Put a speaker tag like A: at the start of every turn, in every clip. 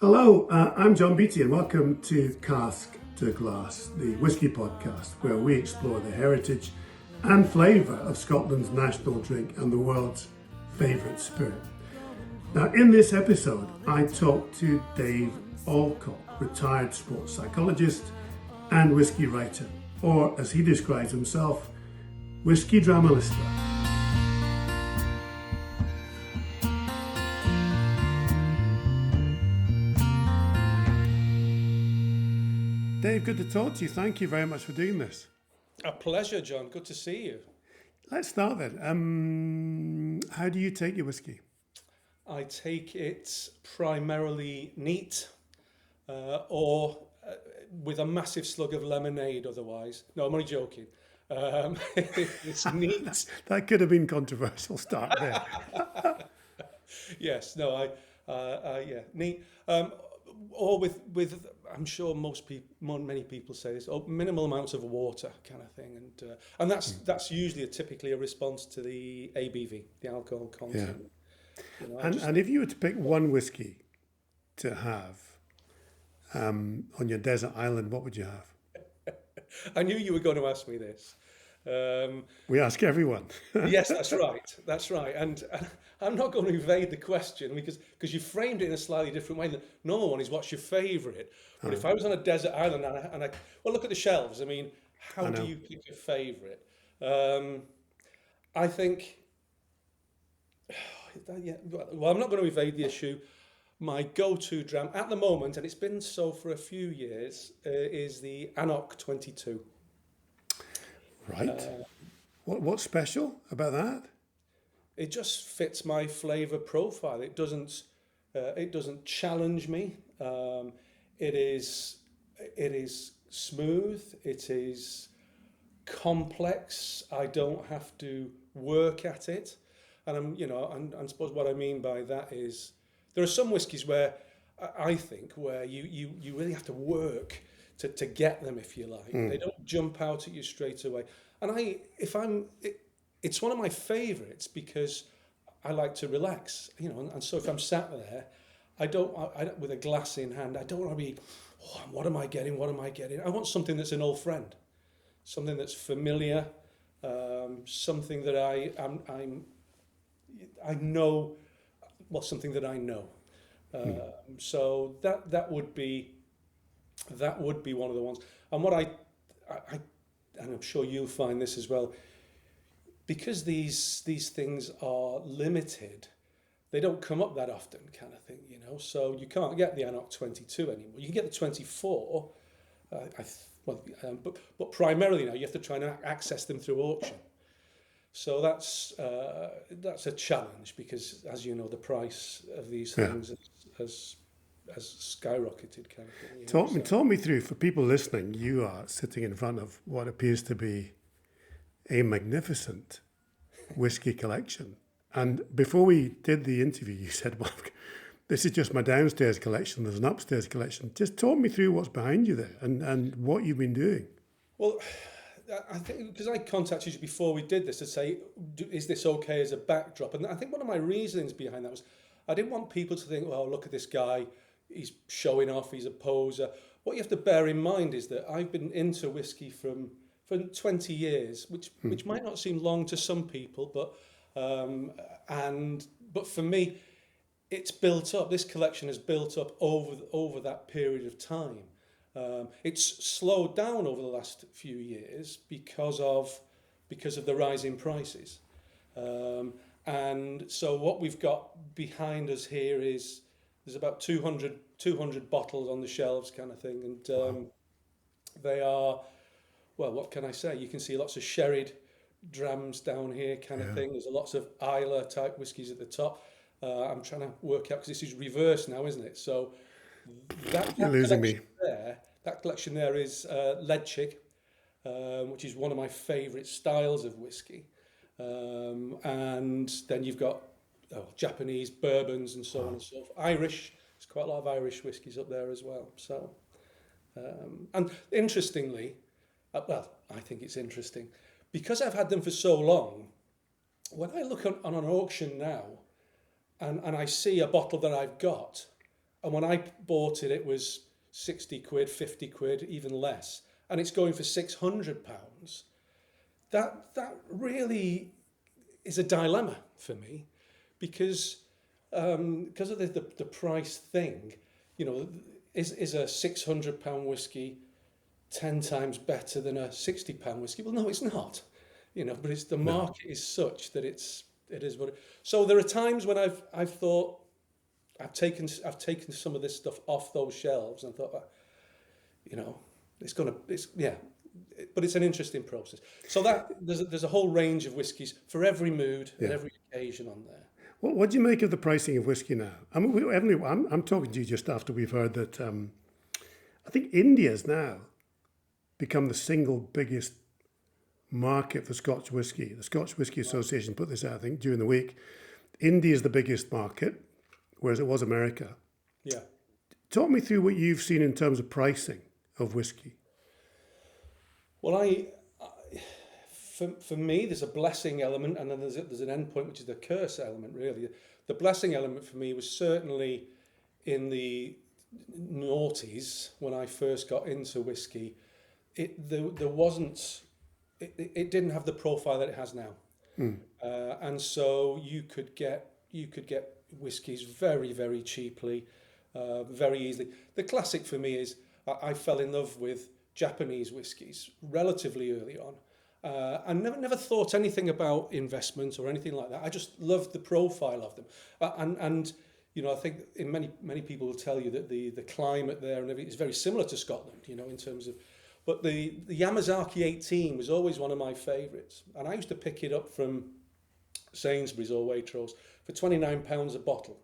A: Hello, I'm John Beattie and welcome to Cask to Glass, the whisky podcast, where we explore the heritage and flavour of Scotland's national drink and the world's favourite spirit. Now, in this episode, I talk to Dave Alcock, retired sports psychologist and whisky writer, or as he describes himself, whisky dramalista. Dave, good to talk to you. Thank you very much for doing this.
B: A pleasure, John. Good to see you.
A: Let's start then. How do you take your whiskey?
B: I take it primarily neat or with a massive slug of lemonade otherwise. No, I'm only joking. It's neat.
A: That could have been controversial start there.
B: Yes, no, yeah, neat. Or with I'm sure many people say this, minimal amounts of water kind of thing, and that's usually typically a response to the ABV, the alcohol content.
A: Yeah. And if you were to pick one whiskey to have on your desert island, what would you have?
B: I knew you were going to ask me this.
A: We ask everyone.
B: Yes, that's right. That's right. And I'm not going to evade the question because you framed it in a slightly different way. The normal one is, what's your favourite? But if I was on a desert island well, look at the shelves. I mean, how do you pick a favourite? I think, yeah, well, I'm not going to evade the issue. My go-to dram at the moment, and it's been so for a few years, is the Anok 22.
A: Right. What's special about that?
B: It just fits my flavour profile. It doesn't challenge me. It is smooth. It is complex. I don't have to work at it. And I suppose what I mean by that is there are some whiskies where I think where you really have to work to get them, if you like. They don't jump out at you straight away. And it's one of my favourites because I like to relax, and so if I'm sat there, I don't with a glass in hand, I don't want to be, what am I getting? What am I getting? I want something that's an old friend, something that's familiar, something that I know, well, something that I know. So that would be one of the ones. And what I and I'm sure you'll find this as well, because these things are limited, they don't come up that often, kind of thing, So you can't get the Anok 22 anymore. You can get the 24, but primarily now you have to try and access them through auction. So that's a challenge because, as you know, the price of these things has skyrocketed, kind of thing.
A: Talk me through, for people listening, you are sitting in front of what appears to be a magnificent whiskey collection. And before we did the interview, you said, well, this is just my downstairs collection, there's an upstairs collection. Just talk me through what's behind you there and what you've been doing.
B: Well, I think because I contacted you before we did this to say, is this okay as a backdrop? And I think one of my reasonings behind that was I didn't want people to think, well, look at this guy, he's showing off, he's a poser. What you have to bear in mind is that I've been into whiskey for 20 years, which might not seem long to some people, but for me, it's built up. This collection has built up over that period of time. It's slowed down over the last few years because of the rising prices. And so what we've got behind us here is there's about 200 bottles on the shelves, kind of thing, and they are, well, what can I say? You can see lots of sherried drams down here, kind of thing. There's lots of Islays type whiskies at the top. I'm trying to work out because this is reverse now, isn't it? So
A: You're losing me.
B: That collection there is Leadchig, which is one of my favourite styles of whiskey. And then you've got Japanese bourbons and so on and so forth. Irish, there's quite a lot of Irish whiskies up there as well. So, and interestingly, well, I think it's interesting, because I've had them for so long, when I look on an auction now and I see a bottle that I've got, and when I bought it, it was 60 quid, 50 quid, even less, and it's going for £600. That really is a dilemma for me, because of the price thing. You know, is a £600 whiskey 10 times better than a £60 whiskey? Well, no, it's not. You know, but it's the market is such that it is what it. So there are times when I've thought I've taken some of this stuff off those shelves and thought, you know, but it's an interesting process. So that there's a whole range of whiskies for every mood and every occasion on there.
A: What do you make of the pricing of whiskey now? I mean, I'm talking to you just after we've heard that I think India's now become the single biggest market for Scotch whisky. The Scotch Whisky Association put this out, I think, during the week. India is the biggest market, whereas it was America.
B: Yeah.
A: Talk me through what you've seen in terms of pricing of whiskey.
B: Well, for me, there's a blessing element, and then there's an end point, which is the curse element, really. The blessing element for me was certainly in the noughties, when I first got into whiskey. It didn't have the profile that it has now. And so you could get whiskies very, very cheaply, very easily. The classic for me is I fell in love with Japanese whiskies relatively early on. I never thought anything about investment or anything like that. I just loved the profile of them. And you know, I think many people will tell you that the climate there and everything is very similar to Scotland, you know, in terms of. But the Yamazaki 18 was always one of my favourites. And I used to pick it up from Sainsbury's or Waitrose for £29 a bottle.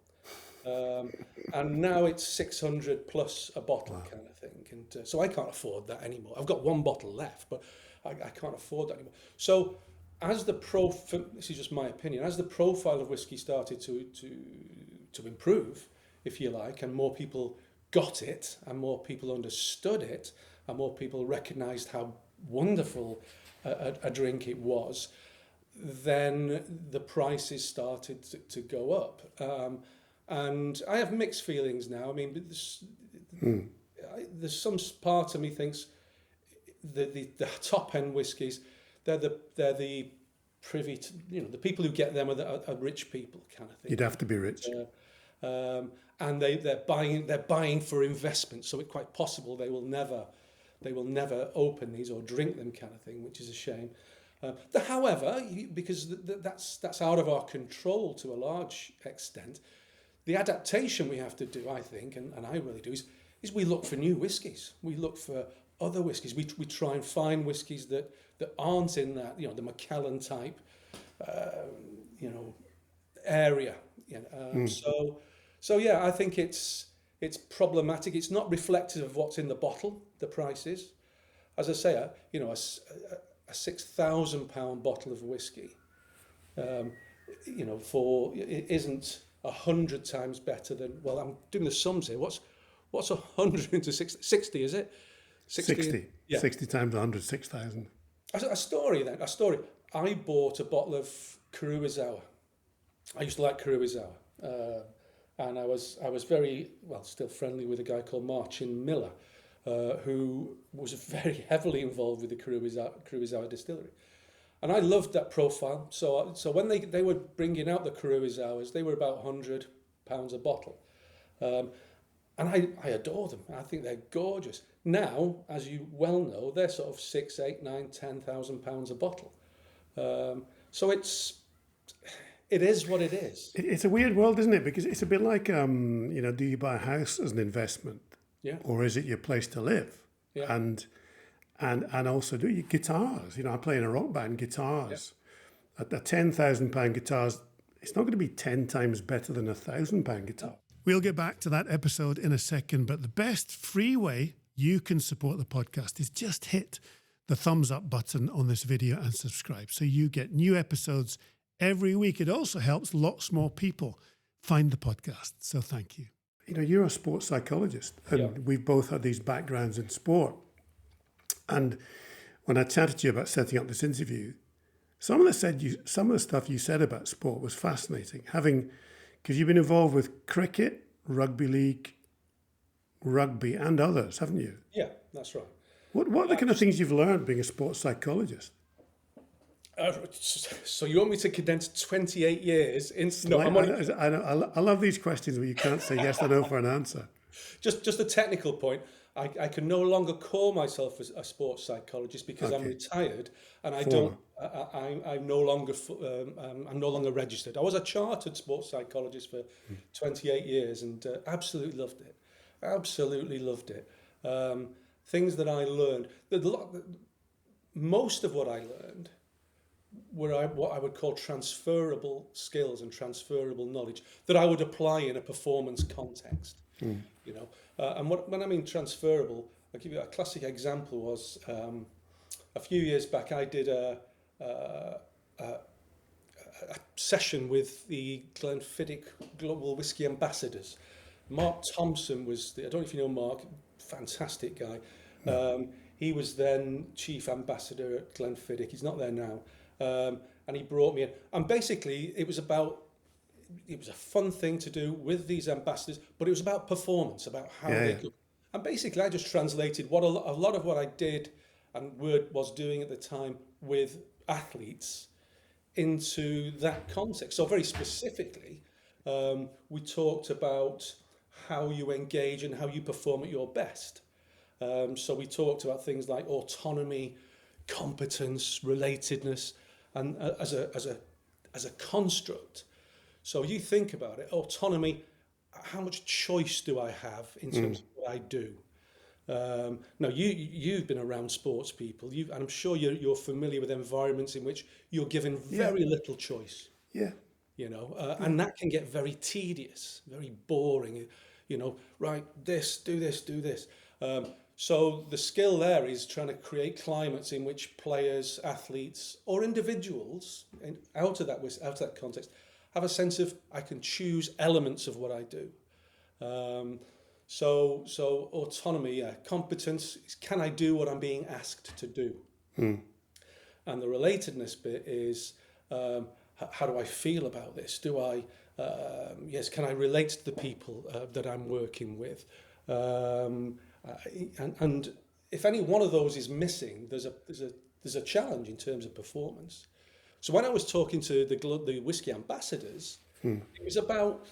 B: And now it's 600 plus a bottle kind of thing. And so I can't afford that anymore. I've got one bottle left, but I can't afford that anymore. So as this is just my opinion, as the profile of whiskey started to improve, if you like, and more people got it and more people understood it and more people recognised how wonderful a drink it was, then the prices started to go up. And I have mixed feelings now. I mean, there's some part of me thinks the top end whiskies, they're the privy to, you know, the people who get them are rich people kind of thing.
A: You'd have to be rich.
B: And they're buying for investment, so it's quite possible they will never open these or drink them kind of thing, which is a shame. However, because that's out of our control to a large extent, the adaptation we have to do, I think, and I really do, is we look for new whiskies. We look for other whiskies. We try and find whiskies that aren't in that, you know, the Macallan type, you know, area. You know, So yeah, I think it's problematic. It's not reflective of what's in the bottle, the prices. As I say, you know, a £6,000 bottle of whiskey, you know, it isn't 100 times better than. Well, I'm doing the sums here. What's 100 into 60? Is it
A: 60? Yeah. 60 times 100, 6,000.
B: A story. I bought a bottle of Kuruizawa. I used to like Kuruizawa. And I was very, still friendly with a guy called Marcin Miller, who was very heavily involved with the Kuruizawa distillery. And I loved that profile. So when they were bringing out the Kuruizawas, they were about £100 a bottle. And I adore them. I think they're gorgeous. Now, as you well know, they're sort of £6,000, £8,000, £9,000, £10,000 a bottle. So it is what it is.
A: It's a weird world, isn't it? Because it's a bit like, you know, do you buy a house as an investment?
B: Yeah.
A: Or is it your place to live?
B: Yeah.
A: And also, do you guitars? You know, I play in a rock band, guitars. Yeah. A £10,000 guitar, it's not going to be 10 times better than a £1,000 guitar. We'll get back to that episode in a second, but the best free way you can support the podcast is just hit the thumbs up button on this video and subscribe so you get new episodes every week. It also helps lots more people find the podcast. So thank you. You know, you're a sports psychologist and we've both had these backgrounds in sport. And when I chatted to you about setting up this interview, some of the stuff you said about sport was fascinating. Because you've been involved with cricket, rugby league, rugby, and others, haven't you?
B: Yeah, that's right.
A: What are the kind of things you've learned being a sports psychologist?
B: So you want me to condense 28 years into... No,
A: I love these questions where you can't say yes or no for an answer.
B: Just a technical point. I can no longer call myself a sports psychologist because I'm retired and I'm no longer registered. I was a chartered sports psychologist for 28 years and absolutely loved it. Absolutely loved it. Things that I learned, most of what I learned were what I would call transferable skills and transferable knowledge that I would apply in a performance context. You know, and when I mean transferable, I'll give you a classic example. Was a few years back I did a session with the Glenfiddich Global Whisky Ambassadors. Mark Thompson was I don't know if you know Mark, fantastic guy. He was then chief ambassador at Glenfiddich. He's not there now. And he brought me in. And basically, it was a fun thing to do with these ambassadors, but it was about performance, about how they could. And basically, I just translated what a lot of what I did and was doing at the time with athletes into that context. So very specifically, we talked about how you engage and how you perform at your best. So we talked about things like autonomy, competence, relatedness, and as a construct. So you think about it, autonomy, how much choice do I have in terms of what I do? Now, you've been around sports people, and I'm sure you're familiar with environments in which you're given very little choice.
A: Yeah.
B: You know, and that can get very tedious, very boring. You know, right, do this. So the skill there is trying to create climates in which players, athletes, or individuals, out of that context, have a sense of I can choose elements of what I do. So autonomy, competence, can I do what I'm being asked to do? And the relatedness bit is how do I feel about this? Can I relate to the people that I'm working with? And if any one of those is missing, there's a challenge in terms of performance. So when I was talking to the whiskey ambassadors, it was about,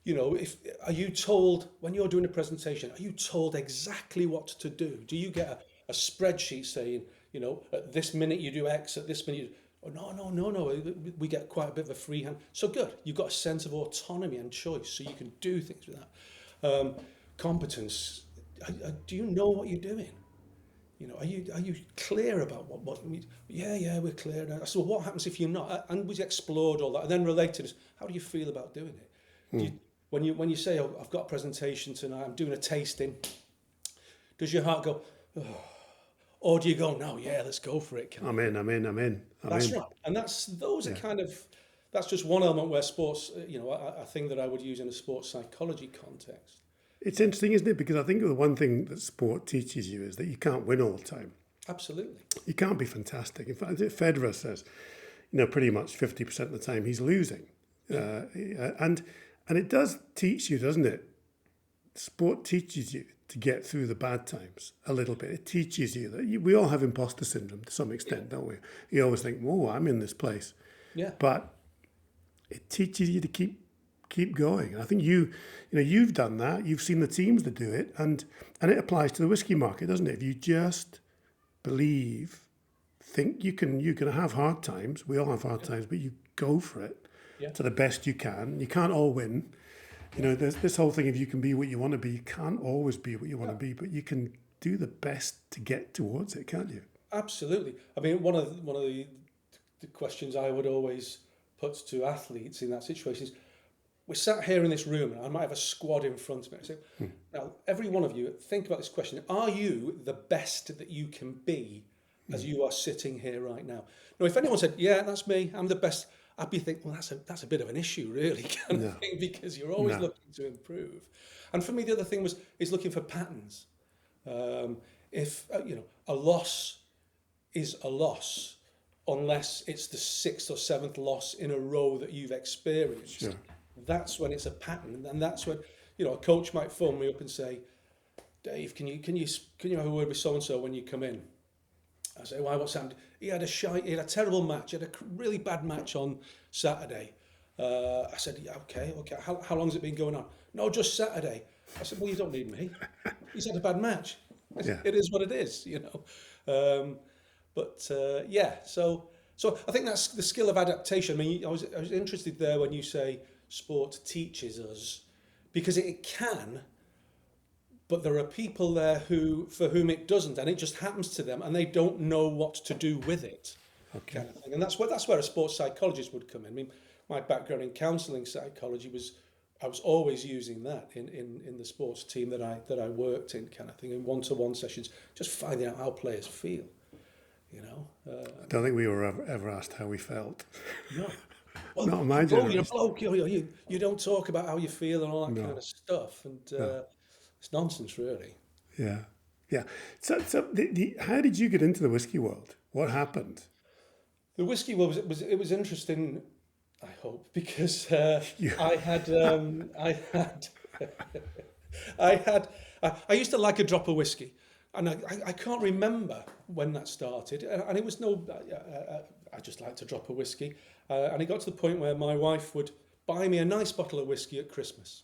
B: you know, are you told when you're doing a presentation, are you told exactly what to do? Do you get a spreadsheet saying, you know, at this minute you do X, at this minute no. We get quite a bit of a free hand. So good, you've got a sense of autonomy and choice, so you can do things with that. Competence. Do you know what you're doing? You know, are you clear about what? Yeah, we're clear now. So what happens if you're not? And we explored all that, and then related. How do you feel about doing it? When you say, "Oh, I've got a presentation tonight. I'm doing a tasting," does your heart go, "Oh," or do you go, "No, yeah, let's go for it"?
A: I'm in.
B: That's right, and those are kind of. That's just one element where sports. You know, a thing that I would use in a sports psychology context.
A: It's interesting, isn't it? Because I think the one thing that sport teaches you is that you can't win all the time.
B: Absolutely.
A: You can't be fantastic. In fact, Federer says, you know, pretty much 50% of the time he's losing. And it does teach you, doesn't it? Sport teaches you to get through the bad times a little bit. It teaches you that we all have imposter syndrome to some extent, don't we? You always think, whoa, I'm in this place.
B: Yeah.
A: But it teaches you to keep going. I think you've done that. You've seen the teams that do it, and it applies to the whiskey market, doesn't it? If you just think you can have hard times. We all have hard times, but you go for it to the best you can. You can't all win. You know, there's this whole thing: if you can be what you want to be, you can't always be what you want to be, but you can do the best to get towards it, can't you?
B: Absolutely. I mean, one of the questions I would always put to athletes in that situation is, we're sat here in this room and I might have a squad in front of me. I say, now, every one of you, think about this question. Are you the best that you can be as you are sitting here right now? Now, if anyone said, yeah, that's me, I'm the best, I'd be thinking, well, that's a bit of an issue, really, kind of thing, because you're always looking to improve. And for me, the other thing is looking for patterns. If, a loss is a loss, unless it's the 6th or 7th loss in a row that you've experienced. Sure. That's when it's a pattern, and that's when, a coach might phone me up and say, Dave, can you have a word with so and so when you come in? I say, why? What's happened? He had a terrible match. He had a really bad match on Saturday. I said, yeah, okay. How long's it been going on? No, just Saturday. I said, well, you don't need me. He's had a bad match.
A: Yeah.
B: It is what it is, you know. Yeah, so I think that's the skill of adaptation. I mean, I was interested there when you say sport teaches us, because it can, but there are people there for whom it doesn't, and it just happens to them, and they don't know what to do with it.
A: Okay.
B: Kind of thing. And that's where a sports psychologist would come in. I mean, my background in counselling psychology I was always using that in the sports team that I worked in, kind of thing, in one-to-one sessions, just finding out how players feel. You know,
A: I don't think we were ever asked how we felt.
B: No, well,
A: Not my generation.
B: You're a bloke. You don't talk about how you feel and all that
A: No.
B: kind of stuff, and
A: No.
B: it's nonsense, really.
A: Yeah, yeah. So how did you get into the whiskey world? What happened?
B: The whiskey world was interesting. I hope, because
A: Yeah.
B: I used to like a drop of whiskey, and I can't remember when that started, and it was I just liked a drop of whiskey, and it got to the point where my wife would buy me a nice bottle of whiskey at Christmas,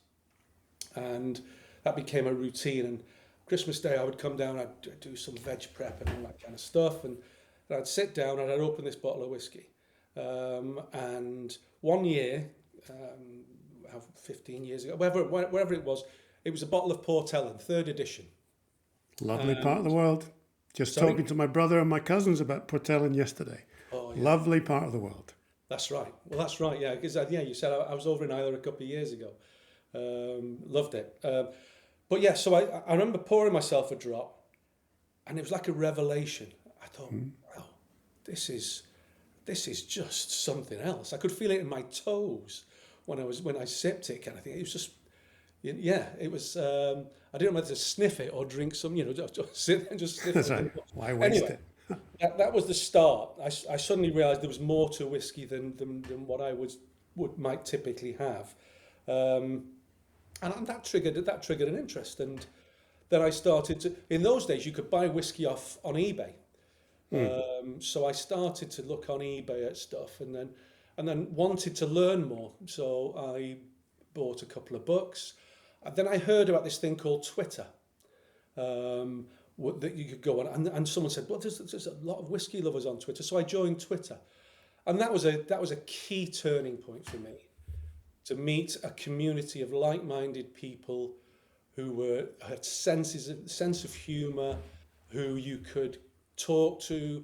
B: and that became a routine. And Christmas Day I would come down, I'd do some veg prep and all that kind of stuff, and I'd sit down and I'd open this bottle of whiskey. And one year, 15 years ago, wherever it was a bottle of Port Ellen, 3rd edition.
A: Lovely part of the world. Just talking to my brother and my cousins about Port Ellen yesterday.
B: Oh, yeah.
A: Lovely part of the world.
B: That's right. Well, that's right, yeah. Because, you said I was over in Islay a couple of years ago. Loved it. But yeah, so I remember pouring myself a drop, and it was like a revelation. I thought, wow, this is just something else. I could feel it in my toes when I sipped it, kind of thing. It was just, yeah, it was. I didn't know whether to sniff it or drink some, just sit there and just sniff
A: That's
B: it.
A: right. Why waste
B: Anyway,
A: it?
B: that was the start. I suddenly realised there was more to whiskey than what I might typically have, and that triggered an interest. And then I started to. In those days, you could buy whiskey off on eBay. So I started to look on eBay at stuff, and then wanted to learn more. So I bought a couple of books, and then I heard about this thing called Twitter, that you could go on, and someone said, well, there's a lot of whiskey lovers on Twitter. So I joined Twitter, and that was a key turning point for me, to meet a community of like-minded people who had sense of humour, who you could talk to,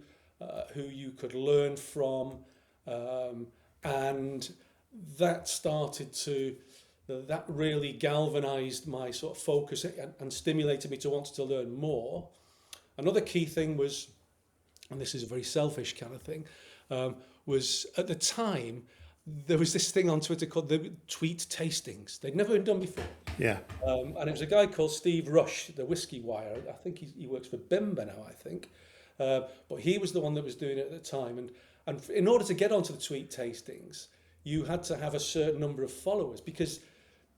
B: who you could learn from, and that really galvanized my sort of focus and stimulated me to want to learn more. Another key thing was, and this is a very selfish kind of thing, was at the time there was this thing on Twitter called the tweet tastings. They'd never been done before.
A: Yeah.
B: And it was a guy called Steve Rush, the Whiskey Wire. I think he works for Bimber now, I think. But he was the one that was doing it at the time. And in order to get onto the tweet tastings, you had to have a certain number of followers, because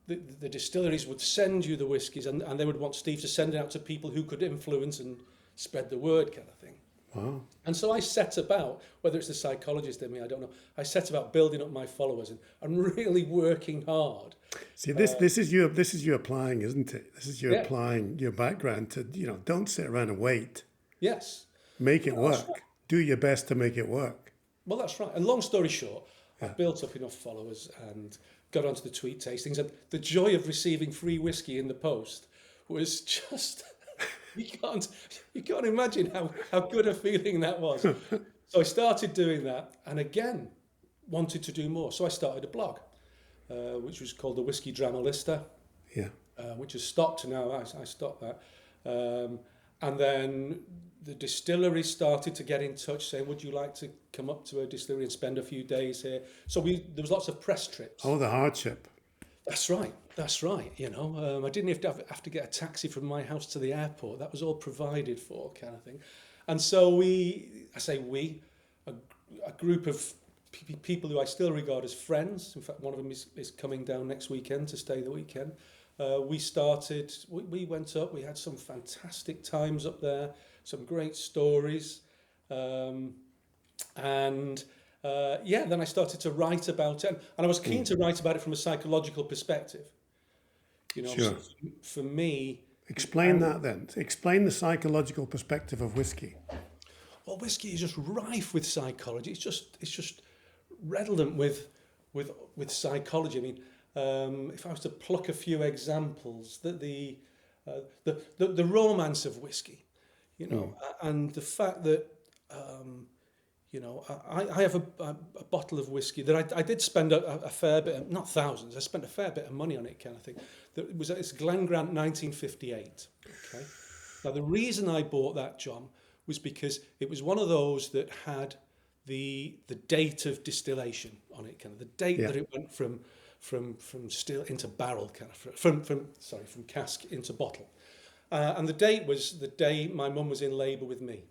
B: the distilleries would send you the whiskies, and they would want Steve to send it out to people who could influence and spread the word, kind of thing.
A: Wow.
B: And so I set about, whether it's the psychologist in me, I don't know, I set about building up my followers and really working hard.
A: See, this is you applying, isn't it? This is you applying your background to, don't sit around and wait.
B: Yes.
A: Make it work.
B: Right.
A: Do your best to make it work.
B: Well, that's right. And long story short, I built up enough followers and got onto the tweet tastings, and the joy of receiving free whiskey in the post was just you can't imagine how good a feeling that was. So I started doing that, and again wanted to do more. So I started a blog, which was called the Whiskey Dramalista.
A: Yeah.
B: Which has stopped now. I stopped that, and then the distillery started to get in touch, saying, "Would you like to come up to a distillery and spend a few days here?" So there was lots of press trips.
A: Oh, the hardship.
B: That's right. I didn't have to get a taxi from my house to the airport. That was all provided for, kind of thing. And so a group of people who I still regard as friends. In fact, one of them is coming down next weekend to stay the weekend. we went up, we had some fantastic times up there, some great stories. And then I started to write about it. And I was keen to write about it from a psychological perspective. You know,
A: Sure.
B: for me...
A: Explain that then. Explain the psychological perspective of whiskey.
B: Well, whiskey is just rife with psychology. It's just redolent with psychology. I mean, if I was to pluck a few examples, the romance of whiskey, you know, and the fact that you know, I have a bottle of whiskey that I did spend a fair bit, not thousands, I spent a fair bit of money on it, kind of thing. It's Glen Grant 1958. Okay. Now the reason I bought that, John, was because it was one of those that had the date of distillation on it, kind of the date that it went from still into barrel, kind of from cask into bottle, and the date was the day my mum was in labour with me.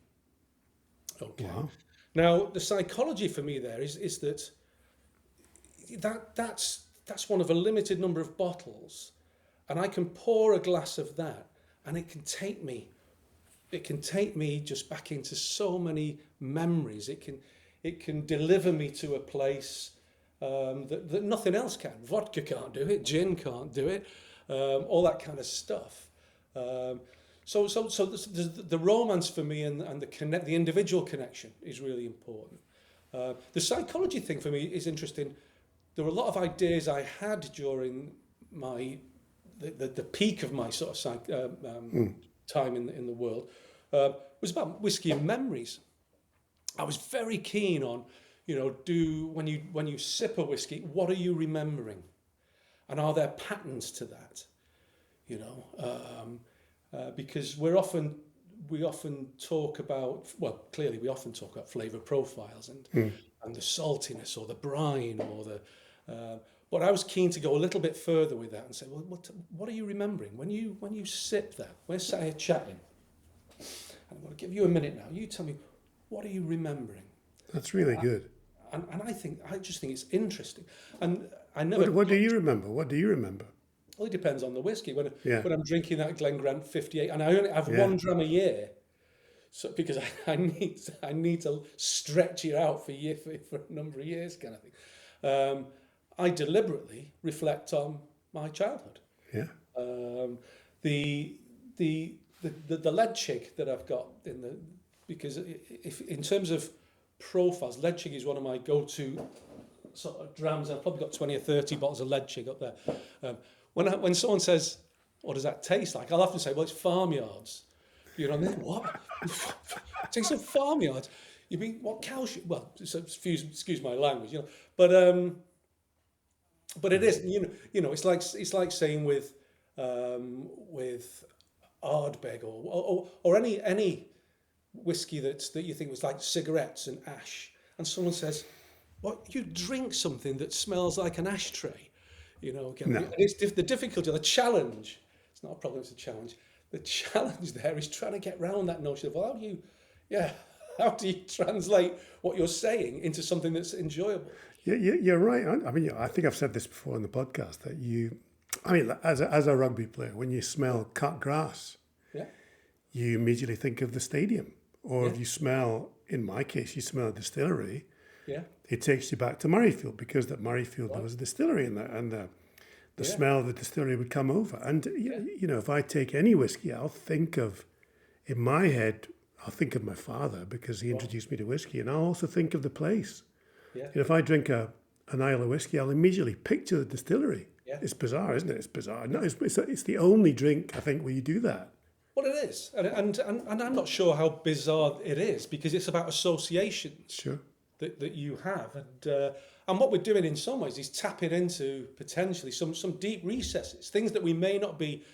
B: Okay.
A: Wow.
B: Now the psychology for me there is that's one of a limited number of bottles, and I can pour a glass of that, and it can take me just back into so many memories. It can deliver me to a place that nothing else can. Vodka can't do it, gin can't do it, all that kind of stuff. So the romance for me and the individual connection is really important. The psychology thing for me is interesting. There were a lot of ideas I had during the peak of my sort of time in the world. Was about whiskey and memories. I was very keen on, you know, when you sip a whiskey, what are you remembering, and are there patterns to that, you know? Because we often talk about, well, clearly we often talk about flavour profiles and the saltiness or the brine or the. But I was keen to go a little bit further with that and say, well, what are you remembering when you sip that? We're sat here chatting. I'm going to give you a minute now. You tell me, what are you remembering?
A: That's really good.
B: And I just think it's interesting. And I never.
A: What do you remember? What do you remember?
B: Well, it depends on the whiskey. When I'm drinking that Glen Grant 58, and I only have 1 dram a year, so because I need to stretch it out for a number of years, kind of thing. I deliberately reflect on my childhood.
A: Yeah.
B: The lead that I've got because if in terms of profiles, lead is one of my go-to sort of drams. I've probably got 20 or 30 bottles of lead up there. When someone says, what does that taste like? I'll often say, well, it's farmyards. You know, and then, what? Tastes of farmyards? You mean, what cow shit? Well, excuse my language, you know. But it is, you know, it's like saying with Ardbeg or any whiskey that you think was like cigarettes and ash, and someone says, what, you drink something that smells like an ashtray? You know, and it's the difficulty, the challenge. It's not a problem; it's a challenge. The challenge there is trying to get around that notion of, well, how do you translate what you're saying into something that's enjoyable?
A: You're right. I mean, I think I've said this before in the podcast that as a rugby player, when you smell cut grass, you immediately think of the stadium, or if you smell, in my case, you smell a distillery. Yeah. It takes you back to Murrayfield, because that Murrayfield there was a distillery in there, and the smell of the distillery would come over. And you know, if I take any whiskey, I'll think of my father, because he introduced me to whiskey, and I'll also think of the place. Yeah. And if I drink an Islay whiskey, I'll immediately picture the distillery. Yeah. It's bizarre, isn't it? It's bizarre. No, it's the only drink, I think, where you do that.
B: Well, it is, and I'm not sure how bizarre it is, because it's about associations.
A: Sure.
B: That you have, and what we're doing in some ways is tapping into potentially some deep recesses, things that we may not be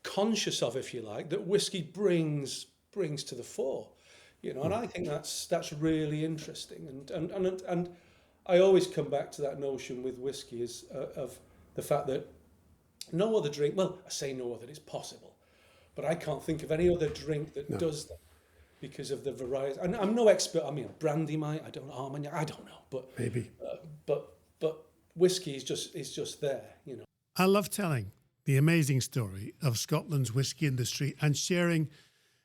B: conscious of, if you like, that whiskey brings to the fore, you know. And I think that's really interesting, and I always come back to that notion with whiskey of the fact that no other drink. Well, I say no other; it's possible, but I can't think of any other drink that does that. Because of the variety, and I'm no expert. I mean, brandy might, I don't know, Armagnac, I don't know, but
A: maybe.
B: But whiskey is just there, you know.
A: I love telling the amazing story of Scotland's whisky industry and sharing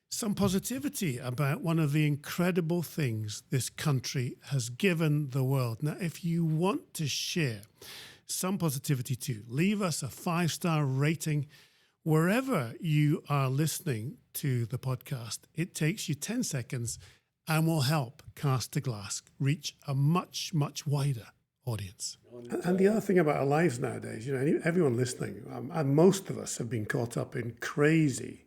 A: some positivity about one of the incredible things this country has given the world. Now, if you want to share some positivity too, leave us a 5-star rating wherever you are listening to the podcast. It takes you 10 seconds and will help Cask to Glass reach a much, much wider audience. And the other thing about our lives nowadays, you know, everyone listening, and most of us have been caught up in crazy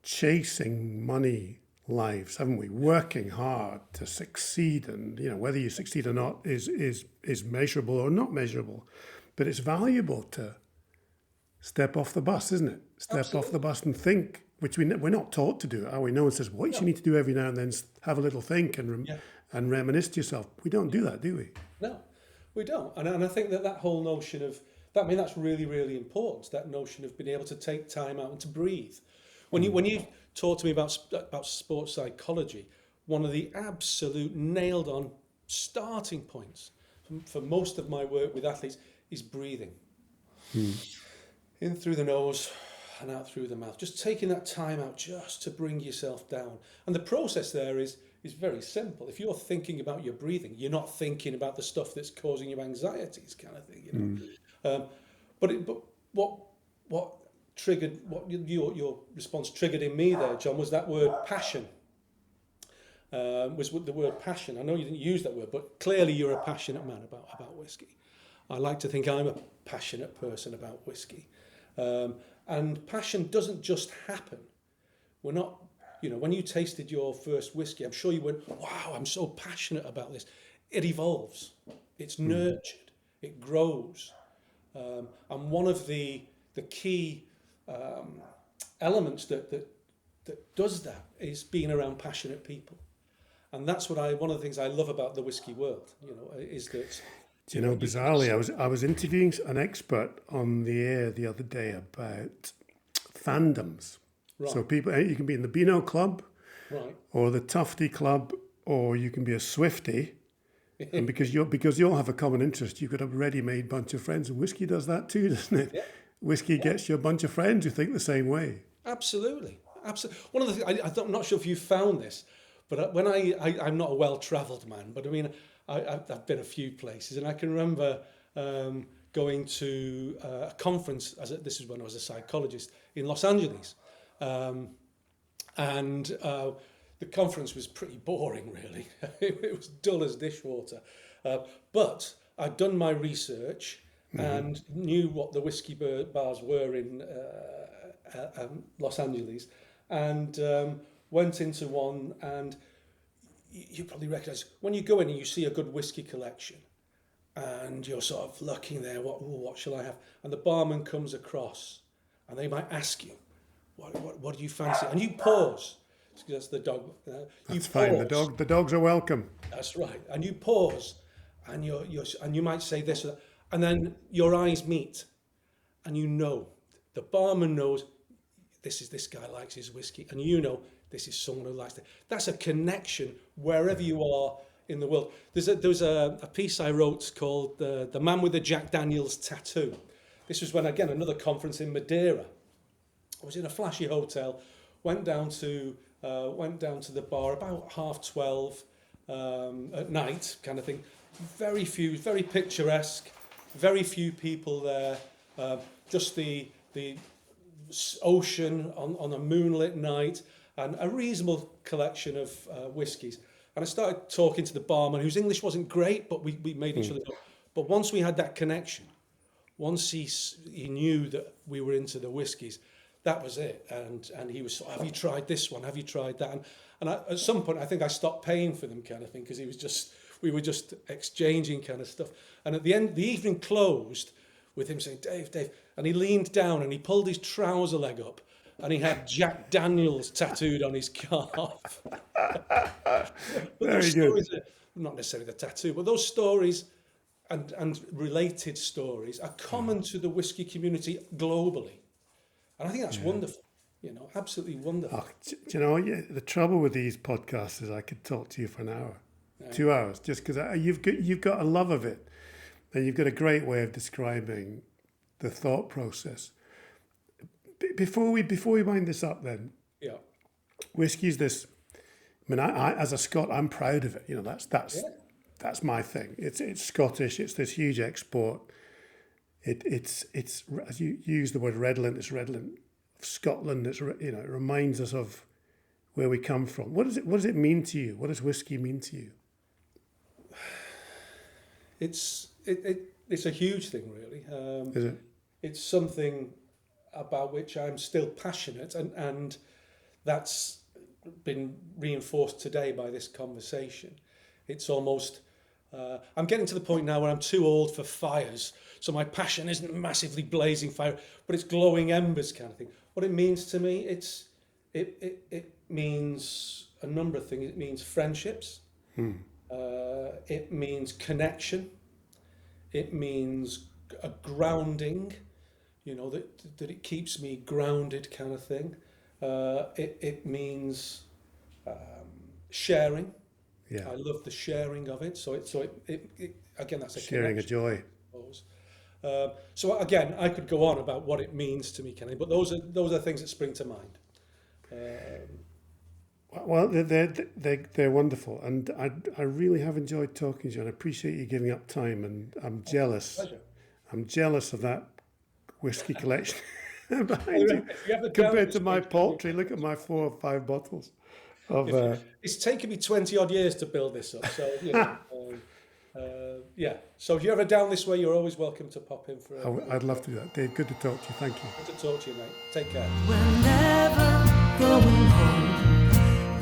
A: chasing money lives, haven't we? Working hard to succeed, and you know whether you succeed or not is measurable or not measurable, but it's valuable to step off the bus, isn't it? Step
B: Absolutely.
A: off the bus and think, which we're not taught to do, are we? No one says what you need to do every now and then, have a little think and reminisce to yourself. We don't do that, do we?
B: No, we don't. And I think that whole notion of that, I mean, that's really, really important. That notion of being able to take time out and to breathe. When you talk to me about sports psychology, one of the absolute nailed on starting points for most of my work with athletes is breathing. In through the nose and out through the mouth. Just taking that time out just to bring yourself down. And the process there is very simple. If you're thinking about your breathing, you're not thinking about the stuff that's causing you anxieties, kind of thing, you know. But what triggered, what your response triggered in me there, John, was that word passion. Was the word passion. I know you didn't use that word, but clearly you're a passionate man about whiskey. I like to think I'm a passionate person about whiskey. And passion doesn't just happen. We're not, you know, when you tasted your first whiskey, I'm sure you went, wow, I'm so passionate about this. It evolves. It's nurtured. It grows. And one of the key elements that does that is being around passionate people. And that's one of the things I love about the whiskey world, you know, is that...
A: Do you know, bizarrely, I was interviewing an expert on the air the other day about fandoms. Right. So people, you can be in the Beano Club, right, or the Tufty Club, or you can be a Swifty. And because you all have a common interest, you've got a ready-made bunch of friends. And whiskey does that too, doesn't it? Yeah. Whiskey gets you a bunch of friends who think the same way. Absolutely.
B: One of the things, I'm not sure if you found this, but when I'm not a well-travelled man, but I mean, I've been a few places, and I can remember going to a conference, this is when I was a psychologist, in Los Angeles. And the conference was pretty boring, really. It was dull as dishwater. But I'd done my research and knew what the whiskey bars were in Los Angeles, and went into one, and you probably recognise when you go in and you see a good whiskey collection, and you're sort of looking there, what shall I have? And the barman comes across, and they might ask you, what do you fancy? And you pause. That's the dog.
A: That's fine. The dogs are welcome.
B: That's right. And you pause, and you might say this or that, and then your eyes meet, and you know, the barman knows this guy likes his whiskey, and you know this is someone who likes it. That's a connection wherever you are in the world. There was a piece I wrote called "The Man with the Jack Daniels Tattoo." This was when, again, another conference in Madeira. I was in a flashy hotel, went down to the bar about 12:30 at night, kind of thing. Very picturesque, very few people there. Just the ocean on a moonlit night, and a reasonable collection of whiskies. And I started talking to the barman, whose English wasn't great, but we made each other go. But once we had that connection, once he knew that we were into the whiskies, that was it. And he was, have you tried this one? Have you tried that? And at some point, I think I stopped paying for them, kind of thing, because we were just exchanging kind of stuff. And at the end, the evening closed with him saying, Dave, and he leaned down and he pulled his trouser leg up, and he had Jack Daniels tattooed on his calf.
A: Very good.
B: Not necessarily the tattoo, but those stories and related stories are common to the whiskey community globally. And I think that's wonderful, absolutely wonderful.
A: The trouble with these podcasts is I could talk to you for an hour, 2 hours, just because you've got a love of it, and you've got a great way of describing the thought process. Before we wind this up, then,
B: Yeah.
A: whiskey's this. I mean, I as a Scot, I'm proud of it. You know, that's my thing. It's Scottish. It's this huge export. It's as you use the word redolent. It's redolent of Scotland. It reminds us of where we come from. What does it mean to you? What does whiskey mean to you?
B: It's a huge thing, really.
A: Is it?
B: It's something about which I'm still passionate, and that's been reinforced today by this conversation. It's almost, I'm getting to the point now where I'm too old for fires, so my passion isn't massively blazing fire, but it's glowing embers kind of thing. What it means to me, it means a number of things. It means friendships. It means connection. It means a grounding, that it keeps me grounded kind of thing. It means sharing.
A: Yeah.
B: I love the sharing of it. So it again, that's a
A: sharing a joy.
B: I suppose. So again, I could go on about what it means to me, Kenny, but those are things that spring to mind.
A: Well, they're wonderful, and I really have enjoyed talking to you, and I appreciate you giving up time. And I'm jealous.
B: Pleasure.
A: I'm jealous of that whiskey collection behind you compared to my paltry. Look at my 4 or 5 bottles of.
B: It's taken me 20 odd years to build this up, so yeah. So if you're ever down this way, you're always welcome to pop in for.
A: I'd love to do that, Dave. Good to talk to you. Thank you.
B: Good to talk to you, mate. Take care.
C: We're never going home.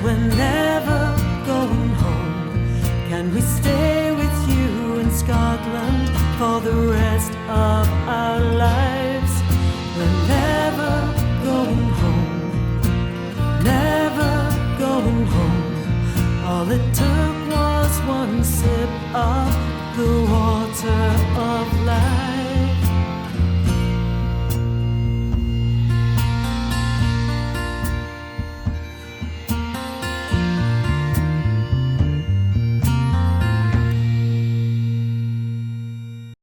C: We're never going home. Can we stay with you in Scotland for the rest of our lives? We're never going home. Never going home. All it took was one sip of the water